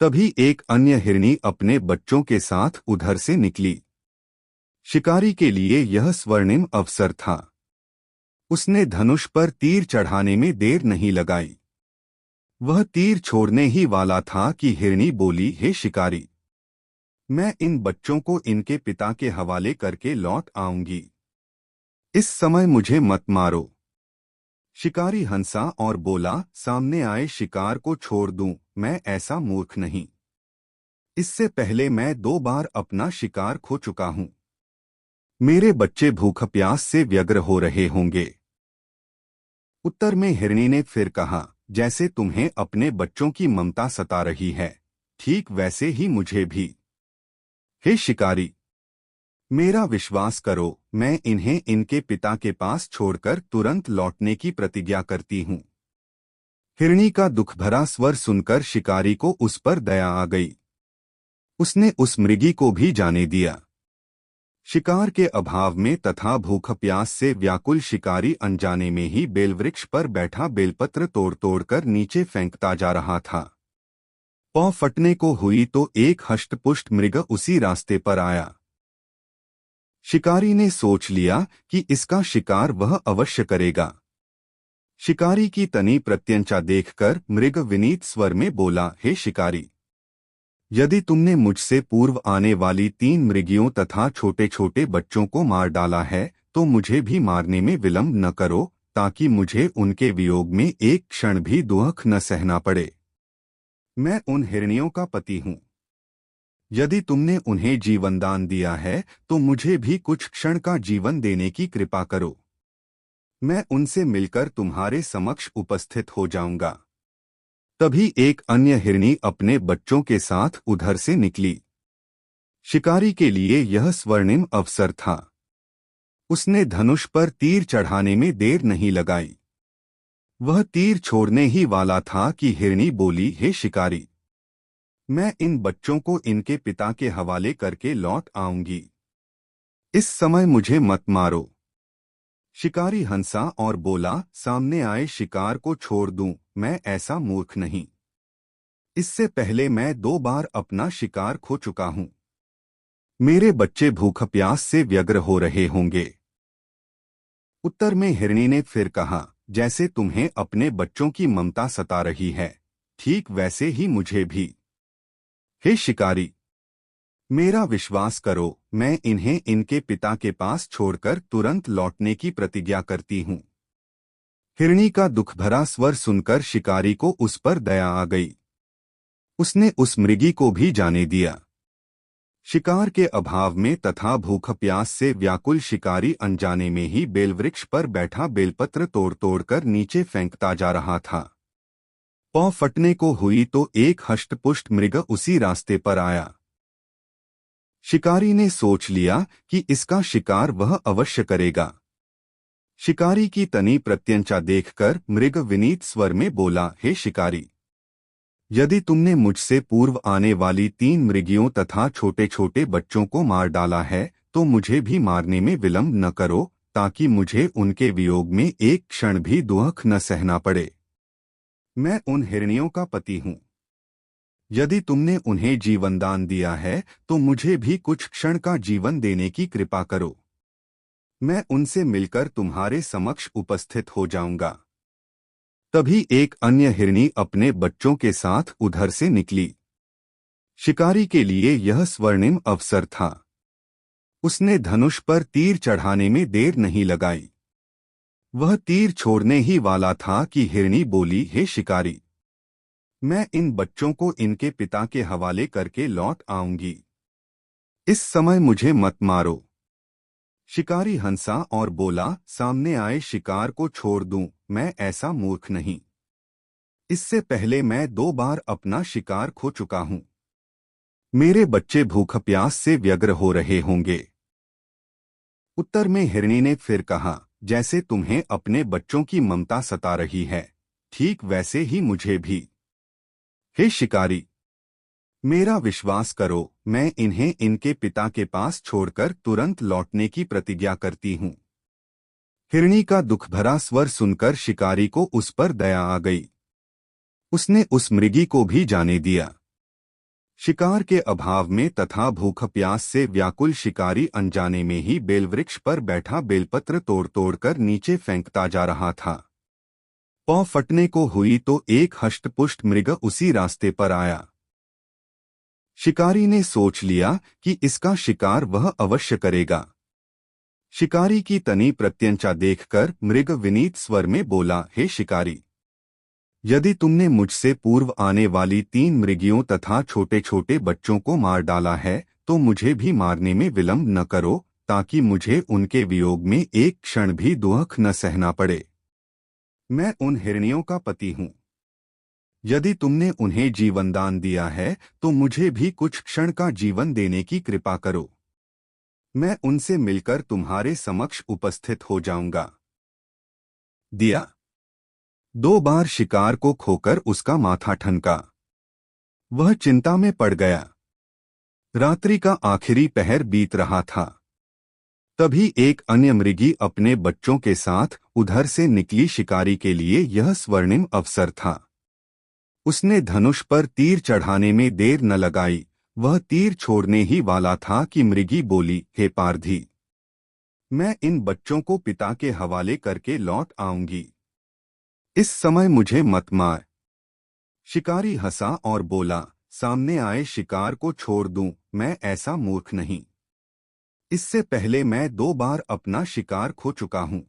तभी एक अन्य हिरनी अपने बच्चों के साथ उधर से निकली। शिकारी के लिए यह स्वर्णिम अवसर था। उसने धनुष पर तीर चढ़ाने में देर नहीं लगाई। वह तीर छोड़ने ही वाला था कि हिरनी बोली, हे शिकारी, मैं इन बच्चों को इनके पिता के हवाले करके लौट आऊंगी। इस समय मुझे मत मारो। शिकारी हंसा और बोला, सामने आए शिकार को छोड़ दूं, मैं ऐसा मूर्ख नहीं। इससे पहले मैं 2 बार अपना शिकार खो चुका हूं। मेरे बच्चे भूख प्यास से व्यग्र हो रहे होंगे। उत्तर में हिरनी ने फिर कहा, जैसे तुम्हें अपने बच्चों की ममता सता रही है, ठीक वैसे ही मुझे भी। हे शिकारी, मेरा विश्वास करो, मैं इन्हें इनके पिता के पास छोड़कर तुरंत लौटने की प्रतिज्ञा करती हूँ। हिरनी का दुख भरा स्वर सुनकर शिकारी को उस पर दया आ गई। उसने उस मृगी को भी जाने दिया। शिकार के अभाव में तथा भूख प्यास से व्याकुल शिकारी अनजाने में ही बेलवृक्ष पर बैठा बेलपत्र तोड़ तोड़कर नीचे फेंकता जा रहा था। पौ फटने को हुई तो एक हष्टपुष्ट मृग उसी रास्ते पर आया। शिकारी ने सोच लिया कि इसका शिकार वह अवश्य करेगा। शिकारी की तनी प्रत्यंचा देखकर मृग विनीत स्वर में बोला, हे शिकारी, यदि तुमने मुझसे पूर्व आने वाली 3 मृगियों तथा छोटे छोटे बच्चों को मार डाला है तो मुझे भी मारने में विलंब न करो, ताकि मुझे उनके वियोग में एक क्षण भी दुख न सहना पड़े। मैं उन हिरनियों का पति हूँ। यदि तुमने उन्हें जीवनदान दिया है तो मुझे भी कुछ क्षण का जीवन देने की कृपा करो। मैं उनसे मिलकर तुम्हारे समक्ष उपस्थित हो जाऊंगा। तभी एक अन्य हिरनी अपने बच्चों के साथ उधर से निकली। शिकारी के लिए यह स्वर्णिम अवसर था। उसने धनुष पर तीर चढ़ाने में देर नहीं लगाई। वह तीर छोड़ने ही वाला था कि हिरनी बोली, हे शिकारी, मैं इन बच्चों को इनके पिता के हवाले करके लौट आऊंगी। इस समय मुझे मत मारो। शिकारी हंसा और बोला, सामने आए शिकार को छोड़ दूं, मैं ऐसा मूर्ख नहीं। इससे पहले मैं 2 बार अपना शिकार खो चुका हूं। मेरे बच्चे भूख प्यास से व्यग्र हो रहे होंगे। उत्तर में हिरनी ने फिर कहा, जैसे तुम्हें अपने बच्चों की ममता सता रही है, ठीक वैसे ही मुझे भी। हे शिकारी, मेरा विश्वास करो, मैं इन्हें इनके पिता के पास छोड़कर तुरंत लौटने की प्रतिज्ञा करती हूँ। हिरनी का दुख भरा स्वर सुनकर शिकारी को उस पर दया आ गई। उसने उस मृगी को भी जाने दिया। शिकार के अभाव में तथा भूख प्यास से व्याकुल शिकारी अनजाने में ही बेलवृक्ष पर बैठा बेलपत्र तोड़ तोड़कर नीचे फेंकता जा रहा था। पौ फटने को हुई तो एक हष्टपुष्ट मृग उसी रास्ते पर आया। शिकारी ने सोच लिया कि इसका शिकार वह अवश्य करेगा। शिकारी की तनी प्रत्यंचा देखकर मृग विनीत स्वर में बोला, हे शिकारी, यदि तुमने मुझसे पूर्व आने वाली 3 मृगियों तथा छोटे छोटे बच्चों को मार डाला है तो मुझे भी मारने में विलंब न करो, ताकि मुझे उनके वियोग में एक क्षण भी दुख न सहना पड़े। मैं उन हिरनियों का पति हूँ। यदि तुमने उन्हें जीवनदान दिया है तो मुझे भी कुछ क्षण का जीवन देने की कृपा करो। मैं उनसे मिलकर तुम्हारे समक्ष उपस्थित हो जाऊंगा। तभी एक अन्य हिरनी अपने बच्चों के साथ उधर से निकली। शिकारी के लिए यह स्वर्णिम अवसर था। उसने धनुष पर तीर चढ़ाने में देर नहीं लगाई। वह तीर छोड़ने ही वाला था कि हिरनी बोली, हे शिकारी, मैं इन बच्चों को इनके पिता के हवाले करके लौट आऊंगी। इस समय मुझे मत मारो। शिकारी हंसा और बोला, सामने आए शिकार को छोड़ दूं, मैं ऐसा मूर्ख नहीं। इससे पहले मैं 2 बार अपना शिकार खो चुका हूं। मेरे बच्चे भूख प्यास से व्यग्र हो रहे होंगे। उत्तर में हिरनी ने फिर कहा, जैसे तुम्हें अपने बच्चों की ममता सता रही है, ठीक वैसे ही मुझे भी। हे शिकारी, मेरा विश्वास करो, मैं इन्हें इनके पिता के पास छोड़कर तुरंत लौटने की प्रतिज्ञा करती हूँ। हिरनी का दुख भरा स्वर सुनकर शिकारी को उस पर दया आ गई। उसने उस मृगी को भी जाने दिया। शिकार के अभाव में तथा भूख प्यास से व्याकुल शिकारी अनजाने में ही बेलवृक्ष पर बैठा बेलपत्र तोड़ तोड़कर नीचे फेंकता जा रहा था। पौ फटने को हुई तो एक हष्टपुष्ट मृग उसी रास्ते पर आया। शिकारी ने सोच लिया कि इसका शिकार वह अवश्य करेगा। शिकारी की तनी प्रत्यंचा देखकर मृग विनीत स्वर में बोला, हे शिकारी, यदि तुमने मुझसे पूर्व आने वाली 3 मृगियों तथा छोटे छोटे बच्चों को मार डाला है तो मुझे भी मारने में विलंब न करो, ताकि मुझे उनके वियोग में एक क्षण भी दुख न सहना पड़े। मैं उन हिरनियों का पति हूँ। यदि तुमने उन्हें जीवनदान दिया है तो मुझे भी कुछ क्षण का जीवन देने की कृपा करो। मैं उनसे मिलकर तुम्हारे समक्ष उपस्थित हो जाऊंगा। दिया। 2 बार शिकार को खोकर उसका माथा ठनका। वह चिंता में पड़ गया। रात्रि का आखिरी पहर बीत रहा था। तभी एक अन्य मृगी अपने बच्चों के साथ उधर से निकली। शिकारी के लिए यह स्वर्णिम अवसर था। उसने धनुष पर तीर चढ़ाने में देर न लगाई। वह तीर छोड़ने ही वाला था कि मृगी बोली, हे पारधी, मैं इन बच्चों को पिता के हवाले करके लौट आऊंगी। इस समय मुझे मत मार। शिकारी हंसा और बोला, सामने आए शिकार को छोड़ दूं, मैं ऐसा मूर्ख नहीं। इससे पहले मैं 2 बार अपना शिकार खो चुका हूं।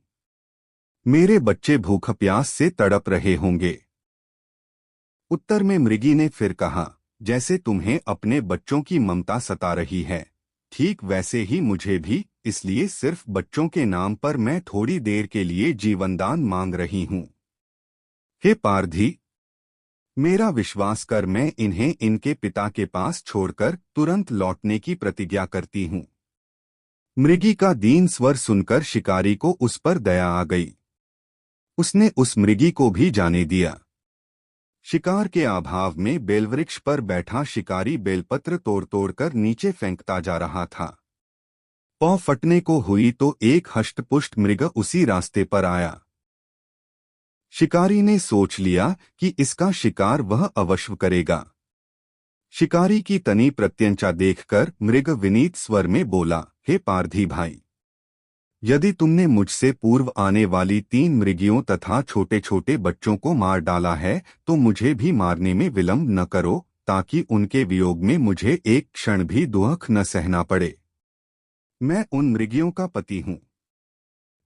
मेरे बच्चे भूख प्यास से तड़प रहे होंगे। उत्तर में मृगी ने फिर कहा, जैसे तुम्हें अपने बच्चों की ममता सता रही है, ठीक वैसे ही मुझे भी, इसलिए सिर्फ बच्चों के नाम पर मैं थोड़ी देर के लिए जीवनदान मांग रही हूं। हे पारधी, मेरा विश्वास कर, मैं इन्हें इनके पिता के पास छोड़कर तुरंत लौटने की प्रतिज्ञा करती हूं। मृगी का दीन स्वर सुनकर शिकारी को उस पर दया आ गई। उसने उस मृगी को भी जाने दिया। शिकार के अभाव में बेलवृक्ष पर बैठा शिकारी बेलपत्र तोड़ तोड़कर नीचे फेंकता जा रहा था। पौ फटने को हुई तो एक हष्टपुष्ट मृग उसी रास्ते पर आया। शिकारी ने सोच लिया कि इसका शिकार वह अवश्य करेगा। शिकारी की तनी प्रत्यंचा देखकर मृग विनीत स्वर में बोला, हे पारधी भाई, यदि तुमने मुझसे पूर्व आने वाली 3 मृगियों तथा छोटे छोटे बच्चों को मार डाला है तो मुझे भी मारने में विलंब न करो, ताकि उनके वियोग में मुझे एक क्षण भी दुख न सहना पड़े। मैं उन मृगियों का पति हूँ।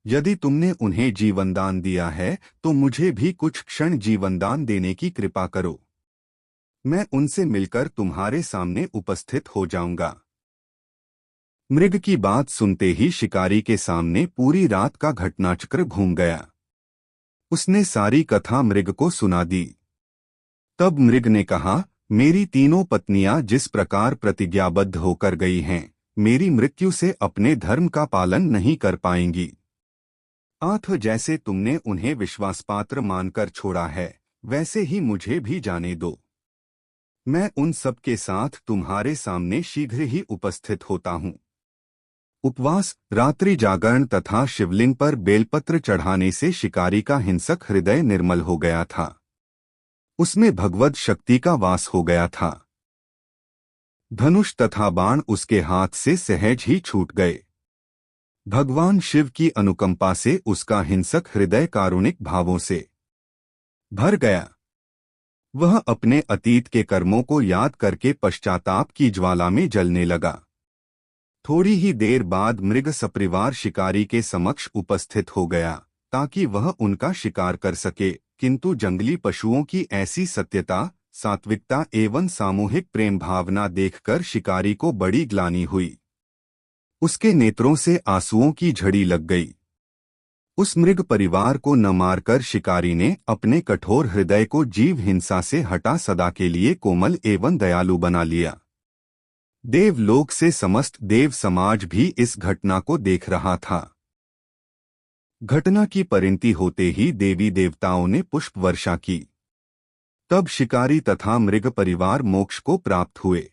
यदि तुमने उन्हें जीवनदान दिया है तो मुझे भी कुछ क्षण जीवनदान देने की कृपा करो। मैं उनसे मिलकर तुम्हारे सामने उपस्थित हो जाऊंगा। मृग की बात सुनते ही शिकारी के सामने पूरी रात का घटनाचक्र घूम गया। उसने सारी कथा मृग को सुना दी। तब मृग ने कहा, मेरी तीनों पत्नियां जिस प्रकार प्रतिज्ञाबद्ध होकर गई हैं, मेरी मृत्यु से अपने धर्म का पालन नहीं कर पाएंगी। आठ जैसे तुमने उन्हें विश्वासपात्र मानकर छोड़ा है, वैसे ही मुझे भी जाने दो। मैं उन सब के साथ तुम्हारे सामने शीघ्र ही उपस्थित होता हूँ। उपवास, रात्रि जागरण तथा शिवलिंग पर बेलपत्र चढ़ाने से शिकारी का हिंसक हृदय निर्मल हो गया था। उसमें भगवत शक्ति का वास हो गया था। धनुष तथा बाण उसके हाथ से सहज ही छूट गए। भगवान शिव की अनुकंपा से उसका हिंसक हृदय कारुणिक भावों से भर गया। वह अपने अतीत के कर्मों को याद करके पश्चाताप की ज्वाला में जलने लगा। थोड़ी ही देर बाद मृग सपरिवार शिकारी के समक्ष उपस्थित हो गया ताकि वह उनका शिकार कर सके, किंतु जंगली पशुओं की ऐसी सत्यता, सात्विकता एवं सामूहिक प्रेम भावना देखकर शिकारी को बड़ी ग्लानि हुई। उसके नेत्रों से आंसुओं की झड़ी लग गई। उस मृग परिवार को न मारकर शिकारी ने अपने कठोर हृदय को जीव हिंसा से हटा सदा के लिए कोमल एवं दयालु बना लिया। देवलोक से समस्त देव समाज भी इस घटना को देख रहा था। घटना की परिणति होते ही देवी देवताओं ने पुष्प वर्षा की। तब शिकारी तथा मृग परिवार मोक्ष को प्राप्त हुए।